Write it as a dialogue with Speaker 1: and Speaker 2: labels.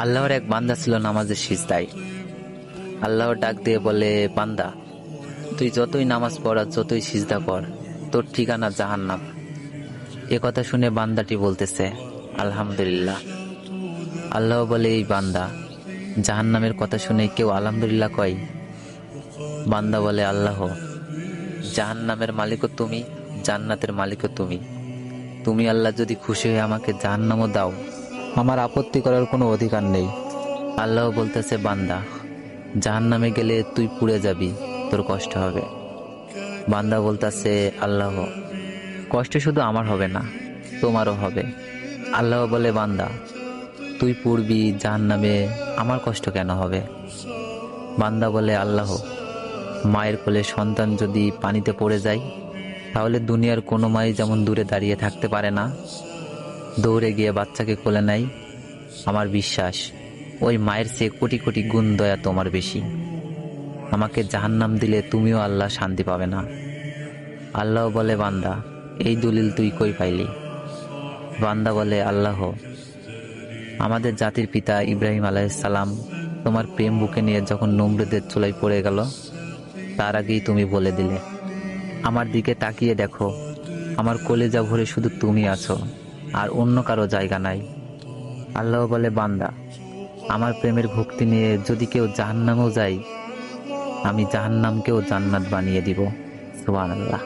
Speaker 1: আল্লাহর এক বান্দা ছিল নামাজের সিজদায়। আল্লাহর ডাক দিয়ে বলে, বান্দা, তুই যতই নামাজ পড় আর যতই সিজদা কর, তোর ঠিকানা জাহান্নাম। এ কথা শুনে বান্দাটি বলতেছে, আলহামদুলিল্লাহ। আল্লাহ বলে, এই বান্দা, জাহান্নামের কথা শুনে কেউ আলহামদুলিল্লাহ কয়? বান্দা বলে, আল্লাহ, জাহান্নামের মালিকও তুমি, জান্নাতের মালিকও তুমি। তুমি আল্লাহ যদি খুশি হয়ে আমাকে জাহান্নামও দাও, আমার আপত্তি করার কোনো অধিকার নেই। আল্লাহ বলতেছে, বান্দা, জাহান্নামে গেলে তুই পুড়ে যাবি, তোর কষ্ট হবে। বান্দা বলতেছে, আল্লাহ, কষ্ট শুধু আমার হবে না, তোমারও হবে। আল্লাহ বলে, বান্দা, তুই পুড়বি জাহান্নামে, আমার কষ্ট কেন হবে? বান্দা বলে, আল্লাহ, মায়ের কোলে সন্তান যদি পানিতে পড়ে যায়, তাহলে দুনিয়ার কোনো মাই যেমন দূরে দাঁড়িয়ে থাকতে পারে না, দৌড়ে গিয়ে বাচ্চাকে কোলে নেয়, আমার বিশ্বাস ওই মায়ের চেয়ে কোটি কোটি গুণ দয়া তোমার বেশি। আমাকে জাহান্নাম দিলে তুমিও আল্লাহ শান্তি পাবে না। আল্লাহ বলে, বান্দা, এই দলিল তুই কই পাইলি? বান্দা বলে, আল্লাহ, আমাদের জাতির পিতা ইব্রাহিম আলাইহিসসালাম তোমার প্রেম বুকে নিয়ে যখন নমরুদের চুলায় পড়ে গেল, তার আগেই তুমি বলে দিলে। আমার দিকে তাকিয়ে দেখো, আমার কলিজা ভরে শুধু তুমি আছো, আর অন্য কারো জায়গা নাই। আল্লাহ বলে, বান্দা, আমার প্রেমের ভক্তি নিয়ে যদি কেউ জাহান্নামেও যায়, আমি জাহান্নামকেও জান্নাত বানিয়ে দিব। সুবহানাল্লাহ।